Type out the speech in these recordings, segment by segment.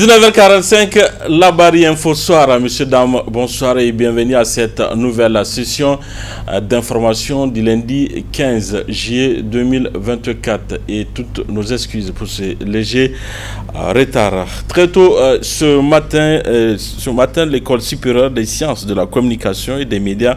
19h45, la Barry Info Soir. Messieurs, dames, bonsoir et bienvenue à cette nouvelle session d'information du lundi 15 juillet 2024. Et toutes nos excuses pour ce léger retard. Très tôt ce matin, l'École supérieure des sciences de la communication et des médias,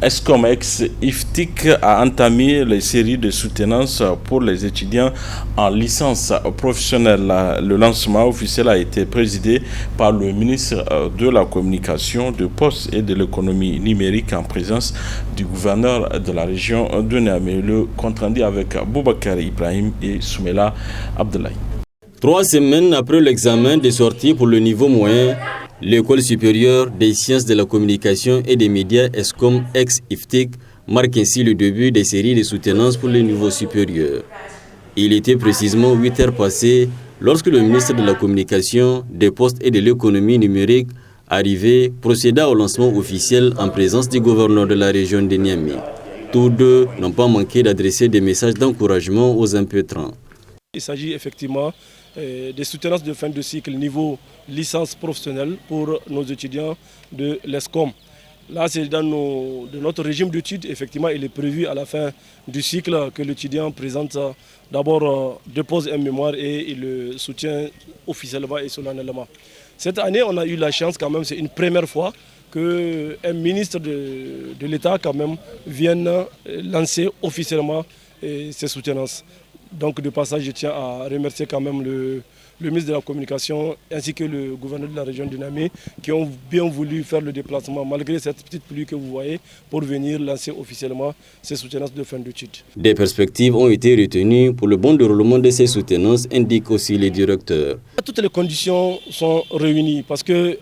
ESCOM ex-IFTIC, a entamé les séries de soutenance pour les étudiants en licence professionnelle. Le lancement officiel a été présidé par le ministre de la Communication, de Poste et de l'économie numérique en présence du gouverneur de la région de Niamey. Le compte rendu avec Boubacar Ibrahim et Soumela Abdoulaye. 3 semaines après l'examen de sortie pour le niveau moyen, l'École supérieure des sciences de la communication et des médias ESCOM ex-IFTIC marque ainsi le début des séries de soutenance pour le niveau supérieur. Il était précisément 8 heures passées lorsque le ministre de la Communication, des Postes et de l'économie numérique, arrivé, procéda au lancement officiel en présence du gouverneur de la région de Niamey. Tous deux n'ont pas manqué d'adresser des messages d'encouragement aux impétrants. Il s'agit effectivement des soutenances de fin de cycle niveau licence professionnelle pour nos étudiants de l'ESCOM. Là, c'est dans notre régime d'études. Effectivement, il est prévu à la fin du cycle que l'étudiant présente d'abord dépose un mémoire et il le soutient officiellement et solennellement. Cette année, on a eu la chance quand même, c'est une première fois qu'un ministre de l'État quand même vienne lancer officiellement ses soutenances. Donc de passage, je tiens à remercier quand même le ministre de la Communication ainsi que le gouverneur de la région de Niamey qui ont bien voulu faire le déplacement malgré cette petite pluie que vous voyez pour venir lancer officiellement ces soutenances de fin d'études. Des perspectives ont été retenues pour le bon déroulement de ces soutenances, indique aussi les directeurs. Toutes les conditions sont réunies parce que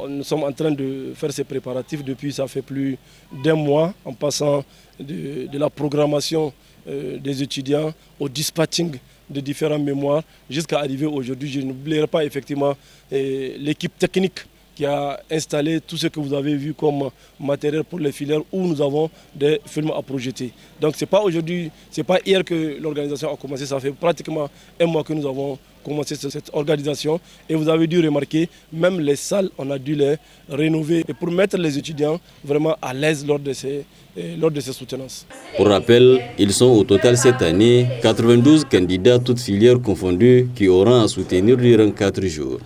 nous sommes en train de faire ces préparatifs depuis ça fait plus d'1 mois en passant de la programmation des étudiants au dispatching de différents mémoires jusqu'à arriver aujourd'hui. Je n'oublierai pas effectivement l'équipe technique qui a installé tout ce que vous avez vu comme matériel pour les filières où nous avons des films à projeter. Donc c'est pas aujourd'hui, c'est pas hier que l'organisation a commencé, ça fait pratiquement 1 mois que nous avons commencé cette organisation et vous avez dû remarquer, même les salles, on a dû les rénover et pour mettre les étudiants vraiment à l'aise lors de ces soutenances. Pour rappel, ils sont au total cette année 92 candidats toutes filières confondues qui auront à soutenir durant 4 jours.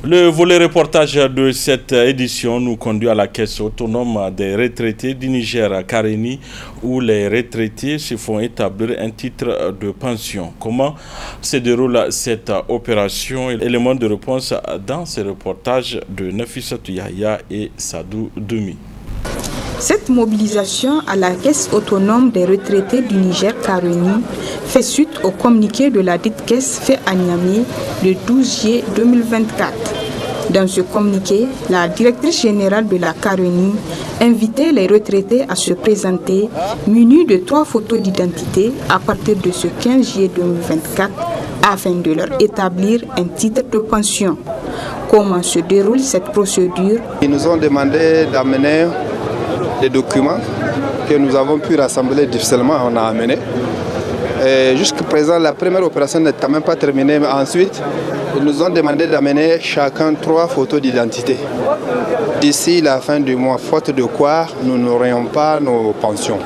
Le volet reportage de cette édition nous conduit à la caisse autonome des retraités du Niger à Karéni où les retraités se font établir un titre de pension. Comment se déroule cette opération? Élément de réponse dans ce reportage de Nafissatou Yahya et Sadou Doumi. Cette mobilisation à la caisse autonome des retraités du Niger Karéni fait suite au communiqué de la dite caisse fait à Niamey le 12 juillet 2024. Dans ce communiqué, la directrice générale de la Karéni invitait les retraités à se présenter munis de 3 photos d'identité à partir de ce 15 juillet 2024 afin de leur établir un titre de pension. Comment se déroule cette procédure? Ils nous ont demandé d'amener des documents que nous avons pu rassembler difficilement, on a amené. Jusqu'à présent, la première opération n'est quand même pas terminée, mais ensuite, ils nous ont demandé d'amener chacun 3 photos d'identité. D'ici la fin du mois, faute de quoi nous n'aurions pas nos pensions.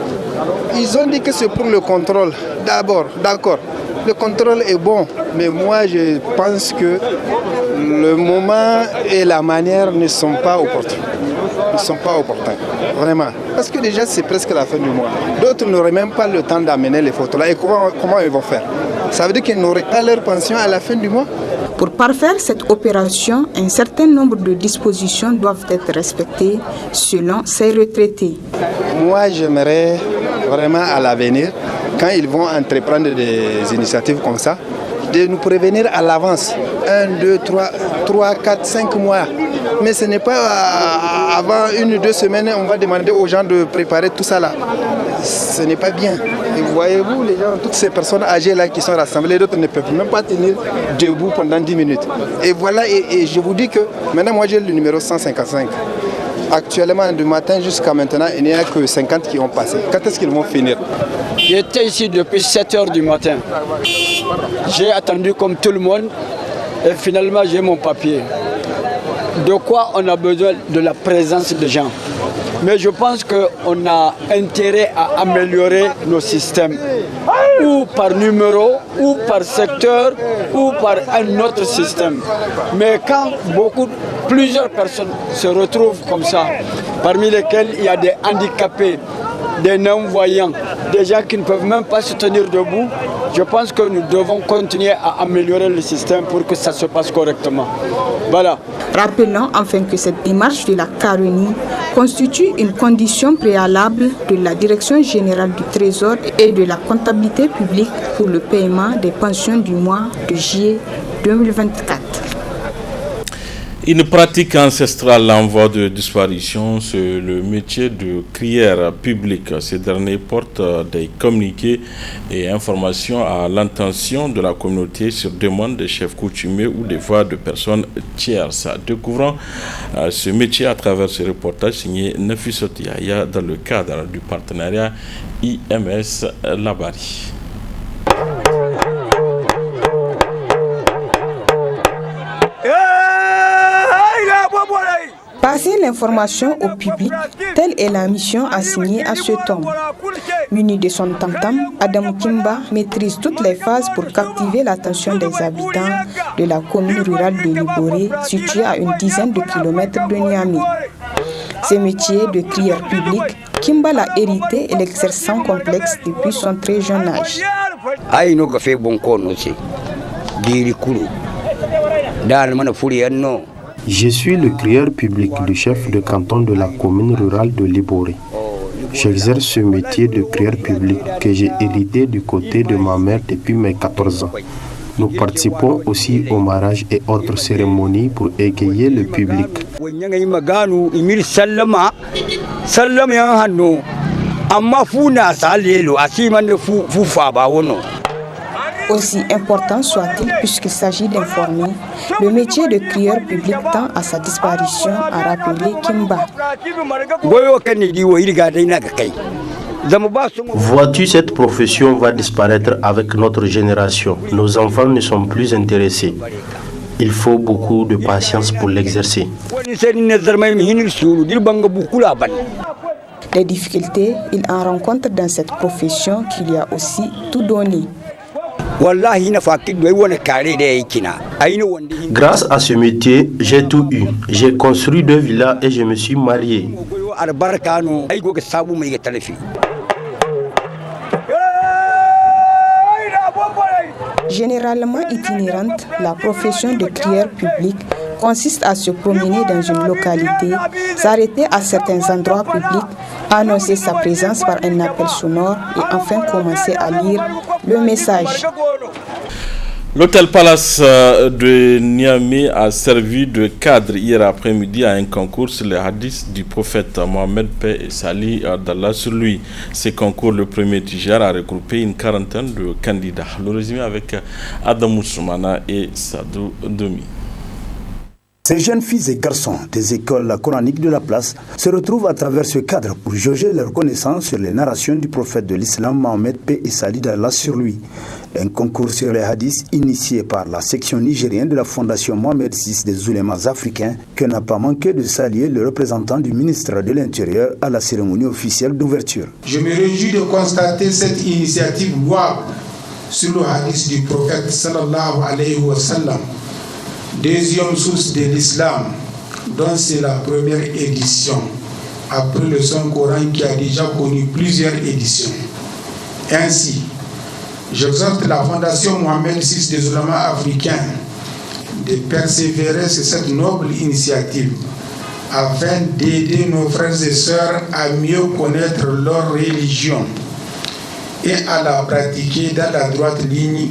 Ils ont dit que c'est pour le contrôle. D'abord, d'accord, le contrôle est bon, mais moi je pense que le moment et la manière ne sont pas opportuns. Ils ne sont pas opportuns, vraiment. Parce que déjà c'est presque la fin du mois. D'autres n'auraient même pas le temps d'amener les photos là. Et comment ils vont faire? Ça veut dire qu'ils n'auraient pas leur pension à la fin du mois? Pour parfaire cette opération, un certain nombre de dispositions doivent être respectées selon ces retraités. Moi j'aimerais vraiment à l'avenir, quand ils vont entreprendre des initiatives comme ça, de nous prévenir à l'avance. 1, 2, 3, 4, 5 mois. Mais ce n'est pas avant 1 ou 2 semaines, on va demander aux gens de préparer tout ça là. Ce n'est pas bien. Et voyez-vous, les gens, toutes ces personnes âgées là qui sont rassemblées, d'autres ne peuvent même pas tenir debout pendant 10 minutes. Et voilà, et je vous dis que maintenant moi j'ai le numéro 155. Actuellement, du matin jusqu'à maintenant, il n'y a que 50 qui ont passé. Quand est-ce qu'ils vont finir? J'étais ici depuis 7 h du matin. J'ai attendu comme tout le monde et finalement j'ai mon papier. De quoi on a besoin de la présence des gens. Mais je pense qu'on a intérêt à améliorer nos systèmes, ou par numéro, ou par secteur, ou par un autre système. Mais quand plusieurs personnes se retrouvent comme ça, parmi lesquelles il y a des handicapés, des non-voyants, des gens qui ne peuvent même pas se tenir debout, je pense que nous devons continuer à améliorer le système pour que ça se passe correctement. Voilà. Rappelons enfin que cette démarche de la Caronie constitue une condition préalable de la Direction générale du Trésor et de la comptabilité publique pour le paiement des pensions du mois de juillet 2024. Une pratique ancestrale en voie de disparition, c'est le métier de crieur public. Ces derniers portent des communiqués et informations à l'intention de la communauté sur demande des chefs coutumiers ou des voix de personnes tierces. Découvrons ce métier à travers ce reportage signé Nafisot Yahya dans le cadre du partenariat IMS Labari. Passer l'information au public, telle est la mission assignée à ce tome. Muni de son tam-tam, Adam Kimba maîtrise toutes les phases pour captiver l'attention des habitants de la commune rurale de Liboré, située à une dizaine de kilomètres de Niamey. Ce métier de crieur public, Kimba l'a hérité et l'exerce sans complexe depuis son très jeune âge. Je suis le crieur public du chef de canton de la commune rurale de Liboré. J'exerce ce métier de crieur public que j'ai hérité du côté de ma mère depuis mes 14 ans. Nous participons aussi au mariage et autres cérémonies pour égayer le public. Aussi important soit-il puisqu'il s'agit d'informer, le métier de crieur public tend à sa disparition, a rappelé Kimba. Vois-tu, cette profession va disparaître avec notre génération. Nos enfants ne sont plus intéressés. Il faut beaucoup de patience pour l'exercer. Les difficultés, il en rencontre dans cette profession qu'il y a aussi tout donné. Grâce à ce métier, j'ai tout eu. J'ai construit 2 villas et je me suis marié. Généralement itinérante, la profession de crieur public consiste à se promener dans une localité, s'arrêter à certains endroits publics, annoncer sa présence par un appel sonore et enfin commencer à lire le message. L'hôtel Palace de Niamey a servi de cadre hier après-midi à un concours sur les hadiths du prophète Mohamed, paix et salut d'Allah sur lui. Ce concours, le premier Tijar, a regroupé une quarantaine de candidats. Le résumé avec Adam Soumana et Sadou Domi. Ces jeunes filles et garçons des écoles coraniques de la place se retrouvent à travers ce cadre pour jauger leur connaissance sur les narrations du prophète de l'islam Mohamed, paix et salut d'Allah sur lui. Un concours sur les hadiths initié par la section nigérienne de la fondation Mohamed VI des oulémas africains que n'a pas manqué de saluer le représentant du ministre de l'Intérieur à la cérémonie officielle d'ouverture. Je me réjouis de constater cette initiative louable sur le hadith du prophète sallallahu alayhi wa sallam, deuxième source de l'islam, dont c'est la première édition, après le Saint-Coran qui a déjà connu plusieurs éditions. Ainsi, j'exhorte la fondation Mohamed VI des oulémas africains de persévérer sur cette noble initiative afin d'aider nos frères et sœurs à mieux connaître leur religion et à la pratiquer dans la droite ligne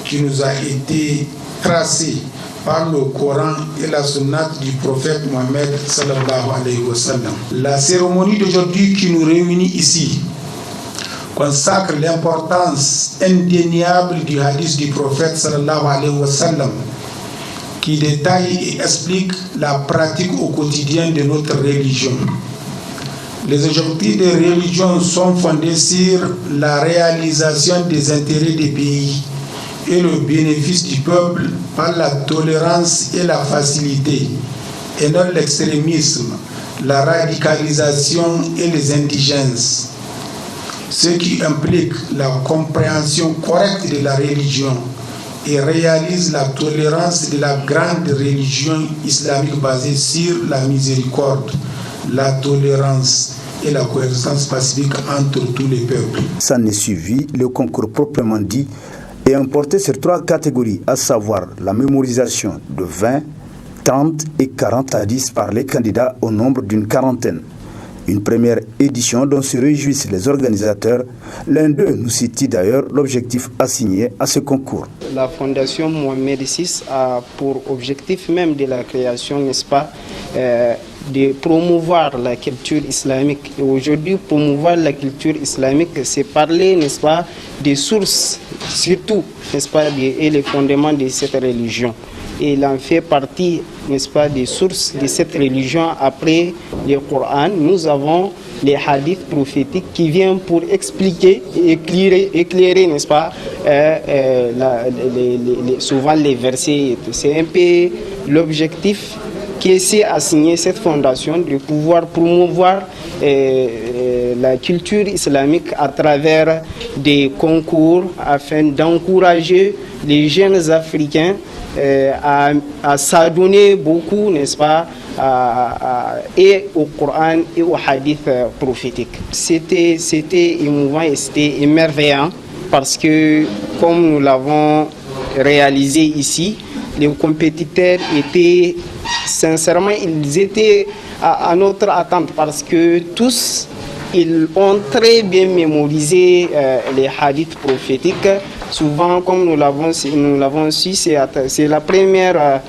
qui nous a été tracée par le Coran et la sunnate du prophète Mohamed sallallahu alayhi wa sallam. La cérémonie d'aujourd'hui qui nous réunit ici consacre l'importance indéniable du hadith du prophète sallallahu alayhi wa sallam qui détaille et explique la pratique au quotidien de notre religion. Les objectifs des religions sont fondés sur la réalisation des intérêts des pays et le bénéfice du peuple par la tolérance et la facilité, et non l'extrémisme, la radicalisation et les indigences, ce qui implique la compréhension correcte de la religion et réalise la tolérance de la grande religion islamique basée sur la miséricorde, la tolérance et la coexistence pacifique entre tous les peuples. Ça n'est suivi le concours proprement dit est importé sur 3 catégories, à savoir la mémorisation de 20, 30 et 40 hadiths par les candidats au nombre d'une quarantaine. Une première édition dont se réjouissent les organisateurs. L'un d'eux nous cite d'ailleurs l'objectif assigné à ce concours. La Fondation Mohamed VI a pour objectif même de la création, n'est-ce pas, de promouvoir la culture islamique. Et aujourd'hui, promouvoir la culture islamique, c'est parler, n'est-ce pas, des sources, surtout, n'est-ce pas, et les fondements de cette religion. Et il en fait partie, n'est-ce pas, des sources de cette religion. Après le Coran, nous avons les hadiths prophétiques qui viennent pour expliquer et éclairer, n'est-ce pas, souvent les versets. C'est un peu l'objectif qui s'est assigné cette fondation, de pouvoir promouvoir la culture islamique à travers des concours afin d'encourager les jeunes Africains à s'adonner beaucoup, n'est-ce pas, et au Coran et au hadith prophétique. C'était émouvant et c'était émerveillant parce que, comme nous l'avons réalisé ici, les compétiteurs étaient, sincèrement, ils étaient à notre attente parce que tous, ils ont très bien mémorisé les hadiths prophétiques. Souvent, comme nous l'avons su, c'est la première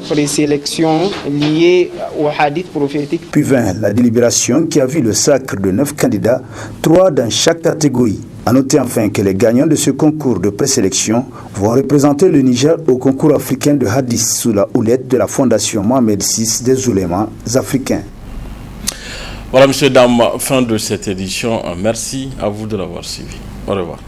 présélection liée au hadith prophétique. Puis vint la délibération qui a vu le sacre de 9 candidats, 3 dans chaque catégorie. A noter enfin que les gagnants de ce concours de présélection vont représenter le Niger au concours africain de hadith sous la houlette de la Fondation Mohamed VI des oulémas africains. Voilà, messieurs, dames, fin de cette édition. Merci à vous de l'avoir suivi. Au revoir.